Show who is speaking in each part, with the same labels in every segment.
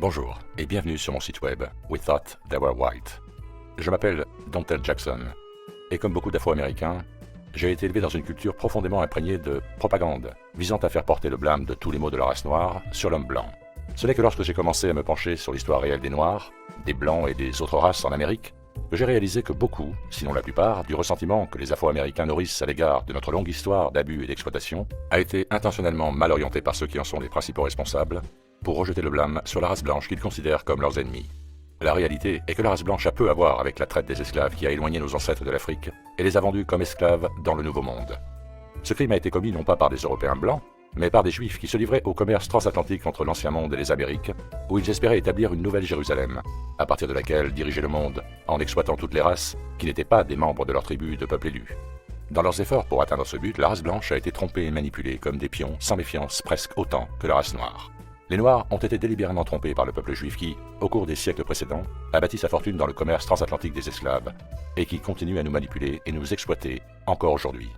Speaker 1: Bonjour et bienvenue sur mon site web We Thought They Were White. Je m'appelle Dontel Jackson et comme beaucoup d'Afro-Américains, j'ai été élevé dans une culture profondément imprégnée de propagande visant à faire porter le blâme de tous les maux de la race noire sur l'homme blanc. Ce n'est que lorsque j'ai commencé à me pencher sur l'histoire réelle des Noirs, des Blancs et des autres races en Amérique, que j'ai réalisé que beaucoup, sinon la plupart, du ressentiment que les Afro-Américains nourrissent à l'égard de notre longue histoire d'abus et d'exploitation a été intentionnellement mal orienté par ceux qui en sont les principaux responsables pour rejeter le blâme sur la race blanche qu'ils considèrent comme leurs ennemis. La réalité est que la race blanche a peu à voir avec la traite des esclaves qui a éloigné nos ancêtres de l'Afrique et les a vendus comme esclaves dans le Nouveau Monde. Ce crime a été commis non pas par des Européens blancs, mais par des Juifs qui se livraient au commerce transatlantique entre l'Ancien Monde et les Amériques, où ils espéraient établir une nouvelle Jérusalem, à partir de laquelle diriger le monde en exploitant toutes les races qui n'étaient pas des membres de leur tribu de peuple élu. Dans leurs efforts pour atteindre ce but, la race blanche a été trompée et manipulée comme des pions, sans méfiance presque autant que la race noire. Les Noirs ont été délibérément trompés par le peuple juif qui, au cours des siècles précédents, a bâti sa fortune dans le commerce transatlantique des esclaves, et qui continue à nous manipuler et nous exploiter encore aujourd'hui.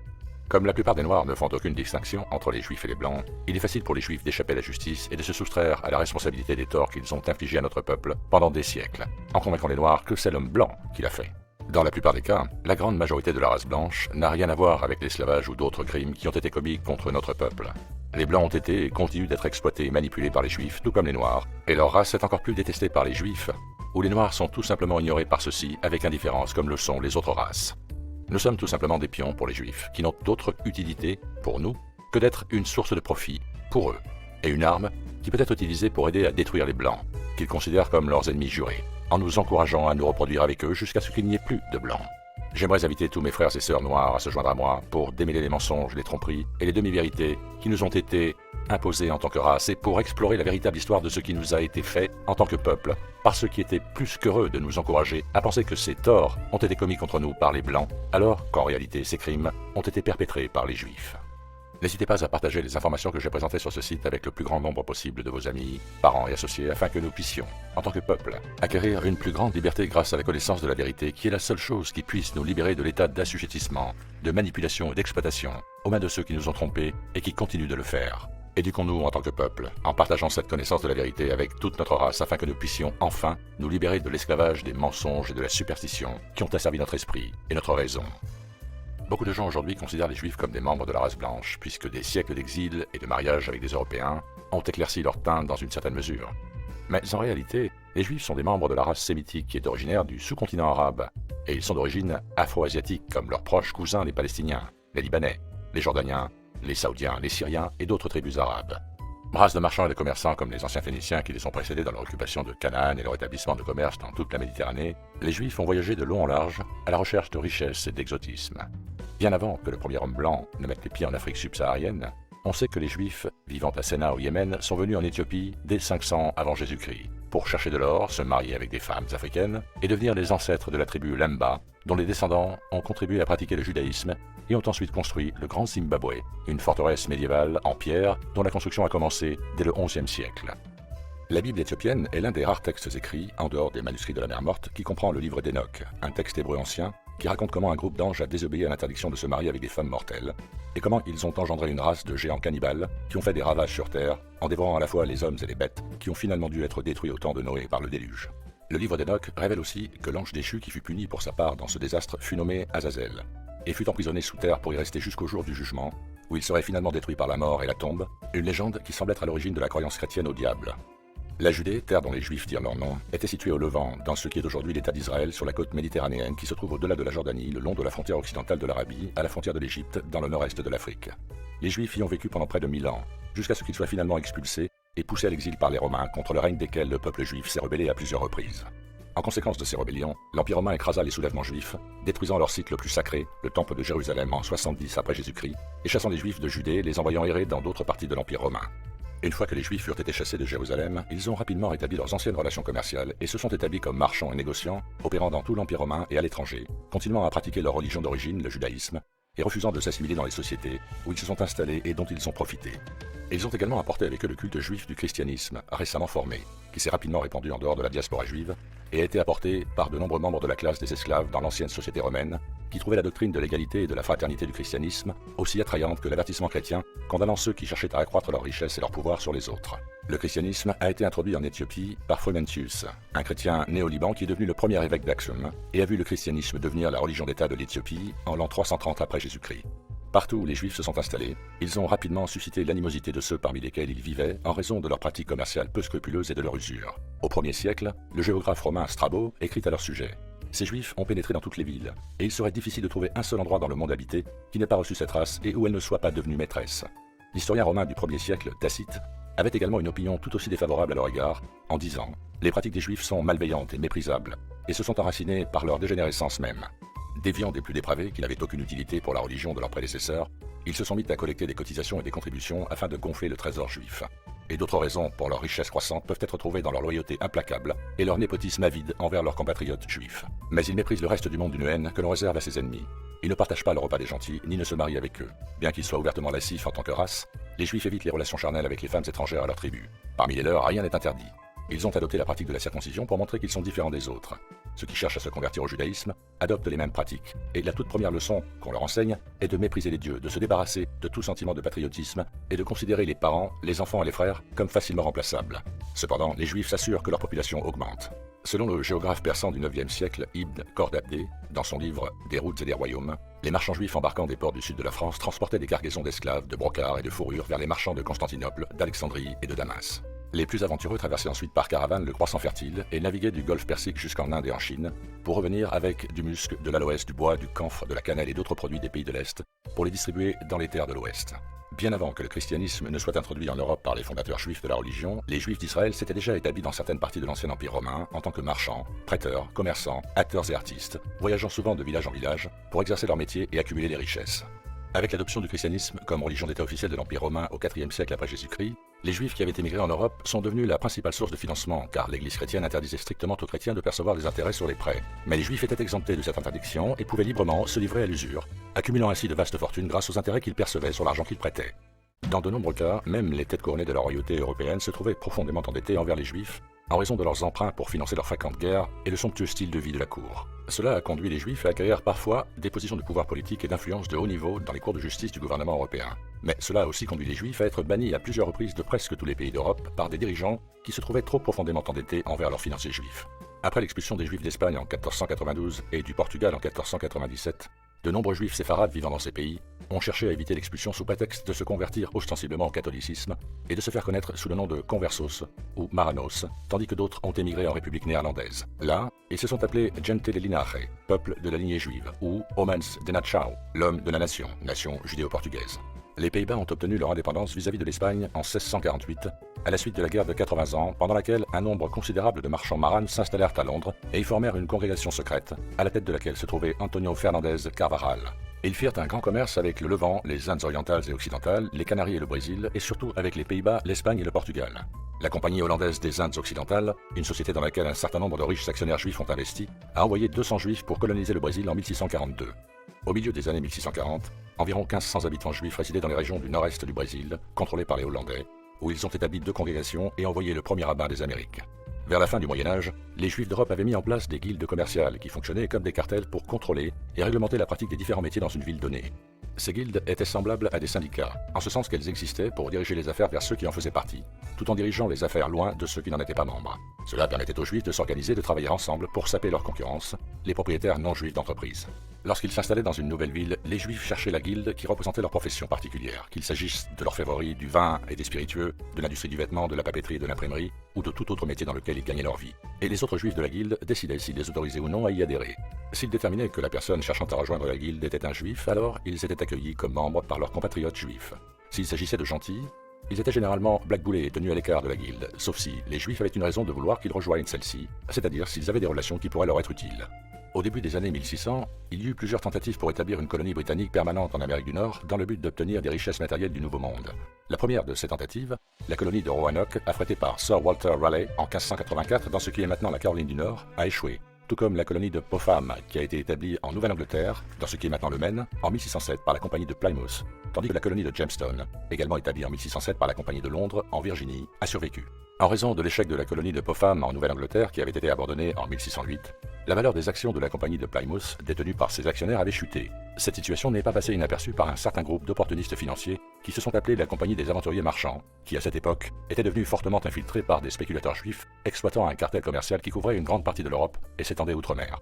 Speaker 1: Comme la plupart des Noirs ne font aucune distinction entre les Juifs et les Blancs, il est facile pour les Juifs d'échapper à la justice et de se soustraire à la responsabilité des torts qu'ils ont infligés à notre peuple pendant des siècles, en convaincant les Noirs que c'est l'homme blanc qui l'a fait. Dans la plupart des cas, la grande majorité de la race blanche n'a rien à voir avec l'esclavage ou d'autres crimes qui ont été commis contre notre peuple. Les Blancs ont été et continuent d'être exploités et manipulés par les Juifs, tout comme les Noirs, et leur race est encore plus détestée par les Juifs, où les Noirs sont tout simplement ignorés par ceux-ci avec indifférence comme le sont les autres races. Nous sommes tout simplement des pions pour les Juifs, qui n'ont d'autre utilité, pour nous, que d'être une source de profit, pour eux, et une arme qui peut être utilisée pour aider à détruire les Blancs, qu'ils considèrent comme leurs ennemis jurés, en nous encourageant à nous reproduire avec eux jusqu'à ce qu'il n'y ait plus de Blancs. J'aimerais inviter tous mes frères et sœurs noirs à se joindre à moi pour démêler les mensonges, les tromperies et les demi-vérités qui nous ont été imposées en tant que race et pour explorer la véritable histoire de ce qui nous a été fait en tant que peuple par ceux qui étaient plus qu'heureux de nous encourager à penser que ces torts ont été commis contre nous par les Blancs alors qu'en réalité ces crimes ont été perpétrés par les Juifs. N'hésitez pas à partager les informations que j'ai présentées sur ce site avec le plus grand nombre possible de vos amis, parents et associés afin que nous puissions, en tant que peuple, acquérir une plus grande liberté grâce à la connaissance de la vérité qui est la seule chose qui puisse nous libérer de l'état d'assujettissement, de manipulation et d'exploitation aux mains de ceux qui nous ont trompés et qui continuent de le faire. Éduquons-nous en tant que peuple en partageant cette connaissance de la vérité avec toute notre race afin que nous puissions enfin nous libérer de l'esclavage des mensonges et de la superstition qui ont asservi notre esprit et notre raison. Beaucoup de gens aujourd'hui considèrent les Juifs comme des membres de la race blanche, puisque des siècles d'exil et de mariage avec des Européens ont éclairci leur teint dans une certaine mesure. Mais en réalité, les Juifs sont des membres de la race sémitique qui est originaire du sous-continent arabe, et ils sont d'origine afro-asiatique comme leurs proches cousins les Palestiniens, les Libanais, les Jordaniens, les Saoudiens, les Syriens et d'autres tribus arabes. Race de marchands et de commerçants comme les anciens Phéniciens qui les ont précédés dans leur occupation de Canaan et leur établissement de commerce dans toute la Méditerranée, les Juifs ont voyagé de long en large à la recherche de richesses et d'exotisme. Bien avant que le premier homme blanc ne mette les pieds en Afrique subsaharienne, on sait que les Juifs, vivant à Séna au Yémen, sont venus en Éthiopie dès 500 avant Jésus-Christ, pour chercher de l'or, se marier avec des femmes africaines et devenir les ancêtres de la tribu Lemba, dont les descendants ont contribué à pratiquer le judaïsme et ont ensuite construit le Grand Zimbabwe, une forteresse médiévale en pierre dont la construction a commencé dès le XIe siècle. La Bible éthiopienne est l'un des rares textes écrits, en dehors des manuscrits de la mer Morte, qui comprend le livre d'Enoch, un texte hébreu ancien qui raconte comment un groupe d'anges a désobéi à l'interdiction de se marier avec des femmes mortelles, et comment ils ont engendré une race de géants cannibales qui ont fait des ravages sur Terre, en dévorant à la fois les hommes et les bêtes, qui ont finalement dû être détruits au temps de Noé par le déluge. Le livre d'Enoch révèle aussi que l'ange déchu qui fut puni pour sa part dans ce désastre fut nommé Azazel, et fut emprisonné sous terre pour y rester jusqu'au jour du jugement, où il serait finalement détruit par la mort et la tombe, une légende qui semble être à l'origine de la croyance chrétienne au diable. La Judée, terre dont les Juifs tirent leur nom, était située au Levant, dans ce qui est aujourd'hui l'État d'Israël, sur la côte méditerranéenne qui se trouve au-delà de la Jordanie, le long de la frontière occidentale de l'Arabie, à la frontière de l'Égypte, dans le nord-est de l'Afrique. Les Juifs y ont vécu pendant près de 1000 ans, jusqu'à ce qu'ils soient finalement expulsés et poussés à l'exil par les Romains, contre le règne desquels le peuple juif s'est rebellé à plusieurs reprises. En conséquence de ces rébellions, l'Empire romain écrasa les soulèvements juifs, détruisant leur site le plus sacré, le temple de Jérusalem, en 70 après Jésus-Christ, et chassant les Juifs de Judée, les envoyant errer dans d'autres parties de l'Empire romain. Une fois que les Juifs furent été chassés de Jérusalem, ils ont rapidement rétabli leurs anciennes relations commerciales et se sont établis comme marchands et négociants, opérant dans tout l'Empire romain et à l'étranger, continuant à pratiquer leur religion d'origine, le judaïsme, et refusant de s'assimiler dans les sociétés où ils se sont installés et dont ils ont profité. Et ils ont également apporté avec eux le culte juif du christianisme, récemment formé, qui s'est rapidement répandu en dehors de la diaspora juive, et a été apporté par de nombreux membres de la classe des esclaves dans l'ancienne société romaine, qui trouvaient la doctrine de l'égalité et de la fraternité du christianisme aussi attrayante que l'avertissement chrétien, condamnant ceux qui cherchaient à accroître leur richesse et leur pouvoir sur les autres. Le christianisme a été introduit en Éthiopie par Frumentius, un chrétien né au Liban qui est devenu le premier évêque d'Aksum et a vu le christianisme devenir la religion d'État de l'Éthiopie en l'an 330 après Jésus-Christ. Partout où les Juifs se sont installés, ils ont rapidement suscité l'animosité de ceux parmi lesquels ils vivaient en raison de leurs pratiques commerciales peu scrupuleuses et de leur usure. Au 1er siècle, le géographe romain Strabo écrit à leur sujet. Ces Juifs ont pénétré dans toutes les villes, et il serait difficile de trouver un seul endroit dans le monde habité qui n'ait pas reçu cette race et où elle ne soit pas devenue maîtresse. L'historien romain du 1er siècle, Tacite, avait également une opinion tout aussi défavorable à leur égard, en disant « Les pratiques des Juifs sont malveillantes et méprisables, et se sont enracinées par leur dégénérescence même. » Déviants des plus dépravés, qui n'avaient aucune utilité pour la religion de leurs prédécesseurs, ils se sont mis à collecter des cotisations et des contributions afin de gonfler le trésor juif. Et d'autres raisons pour leur richesse croissante peuvent être trouvées dans leur loyauté implacable et leur népotisme avide envers leurs compatriotes juifs. Mais ils méprisent le reste du monde d'une haine que l'on réserve à ses ennemis. Ils ne partagent pas le repas des gentils, ni ne se marient avec eux. Bien qu'ils soient ouvertement lascifs en tant que race, les Juifs évitent les relations charnelles avec les femmes étrangères à leur tribu. Parmi les leurs, rien n'est interdit. Ils ont adopté la pratique de la circoncision pour montrer qu'ils sont différents des autres. Ceux qui cherchent à se convertir au judaïsme adoptent les mêmes pratiques. Et la toute première leçon qu'on leur enseigne est de mépriser les dieux, de se débarrasser de tout sentiment de patriotisme et de considérer les parents, les enfants et les frères comme facilement remplaçables. Cependant, les Juifs s'assurent que leur population augmente. Selon le géographe persan du 9e siècle, Ibn Khordadbeh, dans son livre « Des routes et des royaumes », les marchands juifs embarquant des ports du sud de la France transportaient des cargaisons d'esclaves, de brocarts et de fourrures vers les marchands de Constantinople, d'Alexandrie et de Damas. Les plus aventureux traversaient ensuite par caravane le croissant fertile et naviguaient du golfe Persique jusqu'en Inde et en Chine pour revenir avec du musc, de l'aloès, du bois, du camphre, de la cannelle et d'autres produits des pays de l'Est pour les distribuer dans les terres de l'Ouest. Bien avant que le christianisme ne soit introduit en Europe par les fondateurs juifs de la religion, les Juifs d'Israël s'étaient déjà établis dans certaines parties de l'ancien empire romain en tant que marchands, prêteurs, commerçants, acteurs et artistes, voyageant souvent de village en village pour exercer leur métier et accumuler les richesses. Avec l'adoption du christianisme comme religion d'État officielle de l'Empire romain au IVe siècle après Jésus-Christ, les Juifs qui avaient émigré en Europe sont devenus la principale source de financement, car l'Église chrétienne interdisait strictement aux chrétiens de percevoir des intérêts sur les prêts. Mais les Juifs étaient exemptés de cette interdiction et pouvaient librement se livrer à l'usure, accumulant ainsi de vastes fortunes grâce aux intérêts qu'ils percevaient sur l'argent qu'ils prêtaient. Dans de nombreux cas, même les têtes couronnées de la royauté européenne se trouvaient profondément endettées envers les Juifs, en raison de leurs emprunts pour financer leurs fréquentes guerres et le somptueux style de vie de la cour. Cela a conduit les Juifs à acquérir parfois des positions de pouvoir politique et d'influence de haut niveau dans les cours de justice du gouvernement européen. Mais cela a aussi conduit les Juifs à être bannis à plusieurs reprises de presque tous les pays d'Europe par des dirigeants qui se trouvaient trop profondément endettés envers leurs financiers juifs. Après l'expulsion des Juifs d'Espagne en 1492 et du Portugal en 1497, de nombreux Juifs séfarades vivant dans ces pays ont cherché à éviter l'expulsion sous prétexte de se convertir ostensiblement au catholicisme et de se faire connaître sous le nom de conversos ou maranos, tandis que d'autres ont émigré en République néerlandaise. Là, ils se sont appelés gente de linaje, peuple de la lignée juive, ou homens de Nação, l'homme de la nation, nation judéo-portugaise. Les Pays-Bas ont obtenu leur indépendance vis-à-vis de l'Espagne en 1648, à la suite de la guerre de 80 ans, pendant laquelle un nombre considérable de marchands marans s'installèrent à Londres et y formèrent une congrégation secrète, à la tête de laquelle se trouvait Antonio Fernandez Carvajal. Ils firent un grand commerce avec le Levant, les Indes orientales et occidentales, les Canaries et le Brésil, et surtout avec les Pays-Bas, l'Espagne et le Portugal. La Compagnie hollandaise des Indes occidentales, une société dans laquelle un certain nombre de riches actionnaires juifs ont investi, a envoyé 200 juifs pour coloniser le Brésil en 1642. Au milieu des années 1640, environ 1500 habitants juifs résidaient dans les régions du nord-est du Brésil, contrôlées par les Hollandais, où ils ont établi 2 congrégations et envoyé le premier rabbin des Amériques. Vers la fin du Moyen-Âge, les Juifs d'Europe avaient mis en place des guildes commerciales qui fonctionnaient comme des cartels pour contrôler et réglementer la pratique des différents métiers dans une ville donnée. Ces guildes étaient semblables à des syndicats, en ce sens qu'elles existaient pour diriger les affaires vers ceux qui en faisaient partie, tout en dirigeant les affaires loin de ceux qui n'en étaient pas membres. Cela permettait aux Juifs de s'organiser et de travailler ensemble pour saper leur concurrence, les propriétaires non-juifs d'entreprises. Lorsqu'ils s'installaient dans une nouvelle ville, les Juifs cherchaient la guilde qui représentait leur profession particulière, qu'il s'agisse de l'orfèvrerie, du vin et des spiritueux, de l'industrie du vêtement, de la papeterie et de l'imprimerie, ou de tout autre métier dans lequel ils gagnaient leur vie. Et les autres Juifs de la guilde décidaient s'ils les autorisaient ou non à y adhérer. S'ils déterminaient que la personne cherchant à rejoindre la guilde était un Juif, alors ils étaient accueillis comme membres par leurs compatriotes juifs. S'il s'agissait de gentils, ils étaient généralement blackboulés et tenus à l'écart de la guilde, sauf si les Juifs avaient une raison de vouloir qu'ils rejoignent celle-ci, c'est-à-dire s'ils avaient des relations qui pourraient leur être utiles. Au début des années 1600, il y eut plusieurs tentatives pour établir une colonie britannique permanente en Amérique du Nord dans le but d'obtenir des richesses matérielles du Nouveau Monde. La première de ces tentatives, la colonie de Roanoke, affrétée par Sir Walter Raleigh en 1584 dans ce qui est maintenant la Caroline du Nord, a échoué, tout comme la colonie de Popham qui a été établie en Nouvelle-Angleterre, dans ce qui est maintenant le Maine, en 1607 par la compagnie de Plymouth, tandis que la colonie de Jamestown, également établie en 1607 par la Compagnie de Londres en Virginie, a survécu. En raison de l'échec de la colonie de Popham en Nouvelle-Angleterre qui avait été abandonnée en 1608, la valeur des actions de la Compagnie de Plymouth détenue par ses actionnaires avait chuté. Cette situation n'est pas passée inaperçue par un certain groupe d'opportunistes financiers qui se sont appelés la Compagnie des Aventuriers Marchands, qui à cette époque était devenue fortement infiltrée par des spéculateurs juifs exploitant un cartel commercial qui couvrait une grande partie de l'Europe et s'étendait outre-mer.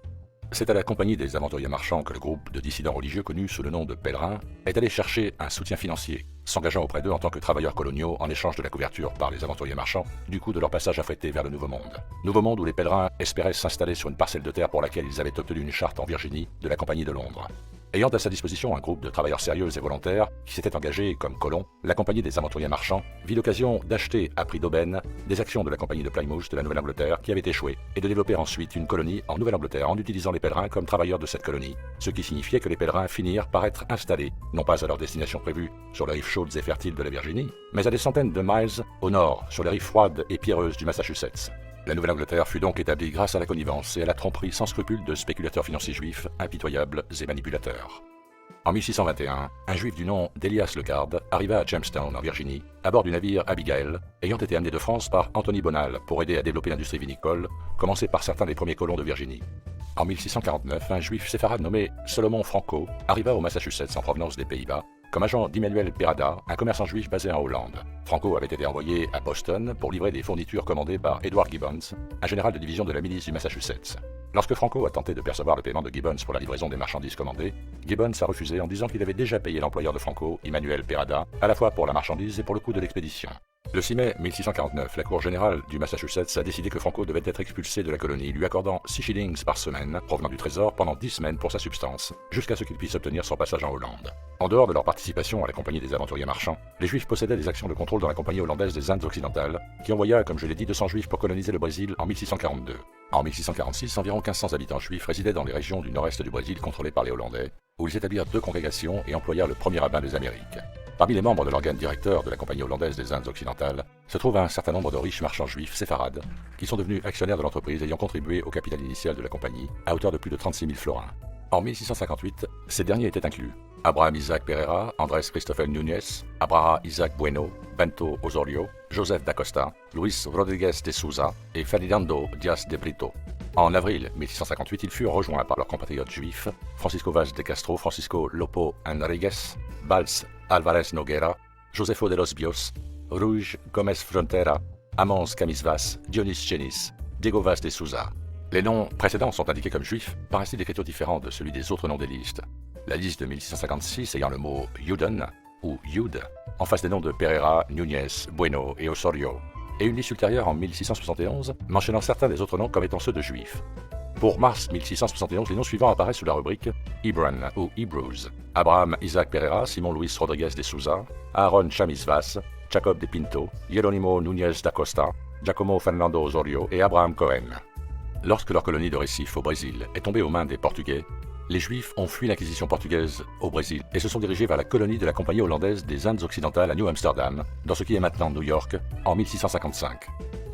Speaker 1: C'est à la Compagnie des Aventuriers Marchands que le groupe de dissidents religieux connu sous le nom de Pèlerins est allé chercher un soutien financier, s'engageant auprès d'eux en tant que travailleurs coloniaux en échange de la couverture par les aventuriers marchands du coût de leur passage affrété vers le Nouveau Monde. Nouveau Monde où les pèlerins espéraient s'installer sur une parcelle de terre pour laquelle ils avaient obtenu une charte en Virginie de la Compagnie de Londres. Ayant à sa disposition un groupe de travailleurs sérieux et volontaires qui s'étaient engagés comme colons, la Compagnie des Aventuriers Marchands vit l'occasion d'acheter à prix d'aubaine des actions de la Compagnie de Plymouth de la Nouvelle-Angleterre qui avait échoué et de développer ensuite une colonie en Nouvelle-Angleterre en utilisant les pèlerins comme travailleurs de cette colonie, ce qui signifiait que les pèlerins finirent par être installés, non pas à leur destination prévue sur les rives chaudes et fertiles de la Virginie, mais à des centaines de miles au nord, sur les rives froides et pierreuses du Massachusetts. La Nouvelle-Angleterre fut donc établie grâce à la connivence et à la tromperie sans scrupules de spéculateurs financiers juifs impitoyables et manipulateurs. En 1621, un juif du nom d'Elias Legarde arriva à Jamestown, en Virginie, à bord du navire Abigail, ayant été amené de France par Anthony Bonal pour aider à développer l'industrie vinicole, commencée par certains des premiers colons de Virginie. En 1649, un juif séfarade nommé Solomon Franco arriva au Massachusetts en provenance des Pays-Bas, comme agent d'Emmanuel Perada, un commerçant juif basé en Hollande. Franco avait été envoyé à Boston pour livrer des fournitures commandées par Edward Gibbons, un général de division de la milice du Massachusetts. Lorsque Franco a tenté de percevoir le paiement de Gibbons pour la livraison des marchandises commandées, Gibbons a refusé en disant qu'il avait déjà payé l'employeur de Franco, Emmanuel Perada, à la fois pour la marchandise et pour le coût de l'expédition. Le 6 mai 1649, la Cour générale du Massachusetts a décidé que Franco devait être expulsé de la colonie, lui accordant 6 shillings par semaine, provenant du trésor, pendant 10 semaines pour sa substance, jusqu'à ce qu'il puisse obtenir son passage en Hollande. En dehors de leur participation à la Compagnie des Aventuriers Marchands, les Juifs possédaient des actions de contrôle dans la Compagnie hollandaise des Indes occidentales, qui envoya, comme je l'ai dit, 200 Juifs pour coloniser le Brésil en 1642. En 1646, environ 1500 habitants juifs résidaient dans les régions du nord-est du Brésil contrôlées par les Hollandais, où ils établirent 2 congrégations et employèrent le premier rabbin des Amériques. Parmi les membres de l'organe directeur de la Compagnie hollandaise des Indes occidentales se trouve un certain nombre de riches marchands juifs séfarades, qui sont devenus actionnaires de l'entreprise ayant contribué au capital initial de la compagnie à hauteur de plus de 36 000 florins. En 1658, ces derniers étaient inclus. Abraham Isaac Pereira, Andrés Christopher Núñez, Abraham Isaac Bueno, Bento Osorio, Joseph da Costa, Luis Rodriguez de Souza et Ferdinando Diaz de Brito. En avril 1658, ils furent rejoints par leurs compatriotes juifs, Francisco Vaz de Castro, Francisco Lopo Enríquez, Valls Alvarez Noguera, Josefo de los Bios, Ruiz Gómez Frontera, Amons Camisvas, Dionis Genis, Diego Vaz de Souza. Les noms précédents sont indiqués comme juifs par un style d'écriture différent de celui des autres noms des listes. La liste de 1656 ayant le mot Juden ou Yud en face des noms de Pereira, Núñez, Bueno et Osorio, et une liste ultérieure en 1671 mentionnant certains des autres noms comme étant ceux de juifs. Pour mars 1671, les noms suivants apparaissent sous la rubrique Hebron ou Hebrews: Abraham Isaac Pereira, Simon Luis Rodriguez de Souza, Aaron Chamisvas, Jacob de Pinto, Jerónimo Núñez da Costa, Giacomo Fernando Osorio et Abraham Cohen. Lorsque leur colonie de Recife au Brésil est tombée aux mains des Portugais, les Juifs ont fui l'Inquisition portugaise au Brésil et se sont dirigés vers la colonie de la Compagnie hollandaise des Indes occidentales à New Amsterdam, dans ce qui est maintenant New York, en 1655.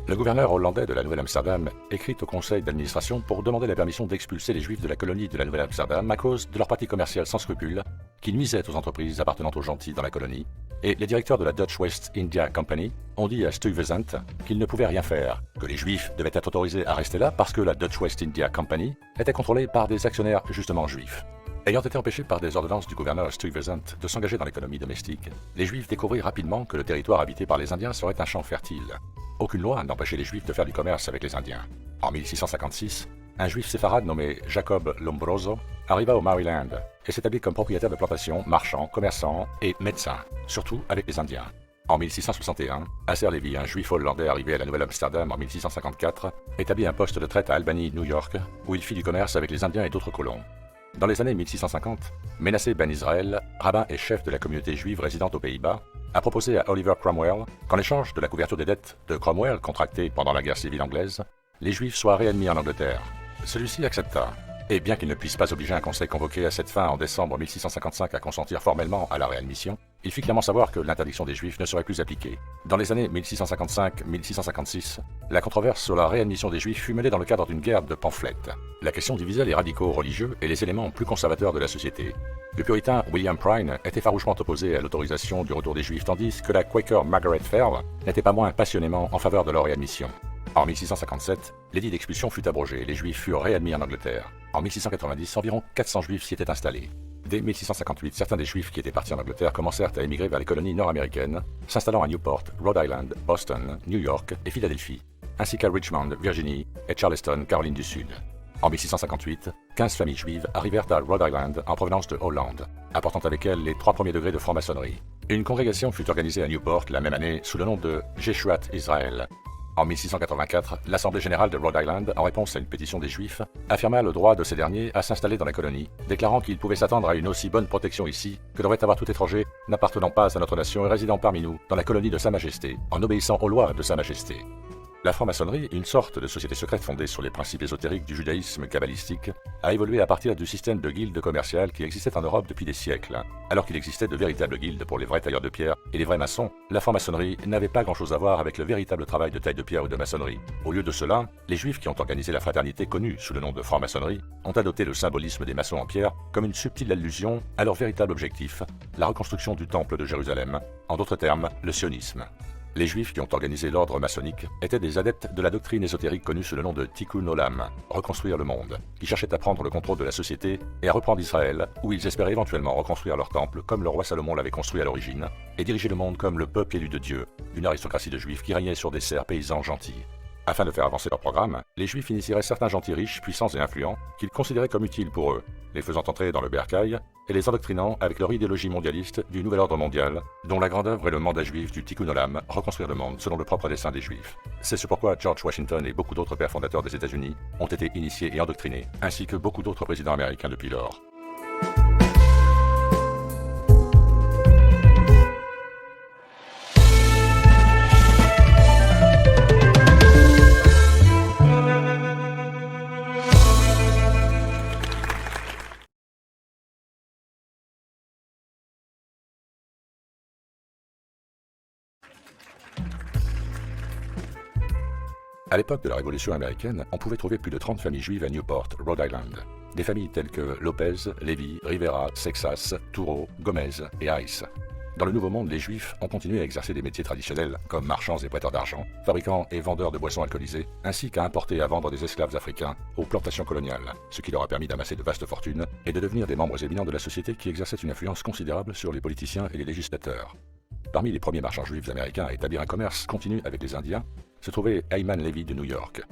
Speaker 1: Le gouverneur hollandais de la Nouvelle-Amsterdam écrit au conseil d'administration pour demander la permission d'expulser les Juifs de la colonie de la Nouvelle-Amsterdam à cause de leur pratique commerciale sans scrupules qui nuisait aux entreprises appartenant aux gentils dans la colonie, et les directeurs de la Dutch West India Company ont dit à Stuyvesant qu'ils ne pouvaient rien faire, que les Juifs devaient être autorisés à rester là parce que la Dutch West India Company était contrôlée par des actionnaires justement juifs. Ayant été empêchés par des ordonnances du gouverneur Stuyvesant de s'engager dans l'économie domestique, les Juifs découvrirent rapidement que le territoire habité par les Indiens serait un champ fertile. Aucune loi n'empêchait les Juifs de faire du commerce avec les Indiens. En 1656, un Juif séfarade nommé Jacob Lombroso arriva au Maryland et s'établit comme propriétaire de plantations, marchand, commerçant et médecin, surtout avec les Indiens. En 1661, Asser Levy, un Juif hollandais arrivé à la Nouvelle-Amsterdam en 1654, établit un poste de traite à Albany, New York, où il fit du commerce avec les Indiens et d'autres colons. Dans les années 1650, Menasseh Ben Israël, rabbin et chef de la communauté juive résidente aux Pays-Bas, a proposé à Oliver Cromwell qu'en échange de la couverture des dettes de Cromwell contractées pendant la guerre civile anglaise, les Juifs soient réadmis en Angleterre. Celui-ci accepta, et bien qu'il ne puisse pas obliger un conseil convoqué à cette fin en décembre 1655 à consentir formellement à la réadmission, il fit clairement savoir que l'interdiction des Juifs ne serait plus appliquée. Dans les années 1655-1656, la controverse sur la réadmission des Juifs fut menée dans le cadre d'une guerre de pamphlets. La question divisait les radicaux religieux et les éléments plus conservateurs de la société. Le puritain William Prine était farouchement opposé à l'autorisation du retour des Juifs, tandis que la Quaker Margaret Fairle n'était pas moins passionnément en faveur de leur réadmission. En 1657, l'édit d'expulsion fut abrogé et les Juifs furent réadmis en Angleterre. En 1690, environ 400 Juifs s'y étaient installés. Dès 1658, certains des Juifs qui étaient partis en Angleterre commencèrent à émigrer vers les colonies nord-américaines, s'installant à Newport, Rhode Island, Boston, New York et Philadelphie, ainsi qu'à Richmond, Virginie et Charleston, Caroline du Sud. En 1658, 15 familles juives arrivèrent à Rhode Island en provenance de Hollande, apportant avec elles les 3 premiers degrés de franc-maçonnerie. Une congrégation fut organisée à Newport la même année sous le nom de Jeshuat Israël. En 1684, l'Assemblée générale de Rhode Island, en réponse à une pétition des Juifs, affirma le droit de ces derniers à s'installer dans la colonie, déclarant qu'ils pouvaient s'attendre à une aussi bonne protection ici que devrait avoir tout étranger n'appartenant pas à notre nation et résidant parmi nous dans la colonie de Sa Majesté, en obéissant aux lois de Sa Majesté. La franc-maçonnerie, une sorte de société secrète fondée sur les principes ésotériques du judaïsme kabbalistique, a évolué à partir du système de guildes commerciales qui existait en Europe depuis des siècles. Alors qu'il existait de véritables guildes pour les vrais tailleurs de pierre et les vrais maçons, la franc-maçonnerie n'avait pas grand-chose à voir avec le véritable travail de taille de pierre ou de maçonnerie. Au lieu de cela, les Juifs qui ont organisé la fraternité connue sous le nom de franc-maçonnerie ont adopté le symbolisme des maçons en pierre comme une subtile allusion à leur véritable objectif, la reconstruction du temple de Jérusalem, en d'autres termes, le sionisme. Les Juifs qui ont organisé l'ordre maçonnique étaient des adeptes de la doctrine ésotérique connue sous le nom de Tikkun Olam, reconstruire le monde, qui cherchait à prendre le contrôle de la société et à reprendre Israël, où ils espéraient éventuellement reconstruire leur temple comme le roi Salomon l'avait construit à l'origine, et diriger le monde comme le peuple élu de Dieu, une aristocratie de Juifs qui régnait sur des serfs paysans gentils. Afin de faire avancer leur programme, les Juifs initieraient certains gentils riches, puissants et influents qu'ils considéraient comme utiles pour eux, les faisant entrer dans le bercail et les endoctrinant avec leur idéologie mondialiste du nouvel ordre mondial, dont la grande œuvre est le mandat juif du Tikkun Olam, reconstruire le monde selon le propre dessein des Juifs. C'est ce pourquoi George Washington et beaucoup d'autres pères fondateurs des États-Unis ont été initiés et endoctrinés, ainsi que beaucoup d'autres présidents américains depuis lors. À l'époque de la Révolution américaine, on pouvait trouver plus de 30 familles juives à Newport, Rhode Island. Des familles telles que Lopez, Levy, Rivera, Sexas, Touro, Gomez et Ice. Dans le Nouveau Monde, les Juifs ont continué à exercer des métiers traditionnels, comme marchands et prêteurs d'argent, fabricants et vendeurs de boissons alcoolisées, ainsi qu'à importer et à vendre des esclaves africains aux plantations coloniales, ce qui leur a permis d'amasser de vastes fortunes et de devenir des membres éminents de la société qui exerçaient une influence considérable sur les politiciens et les législateurs. Parmi les premiers marchands juifs américains à établir un commerce continu avec les Indiens, se trouvait Ayman Levy de New York.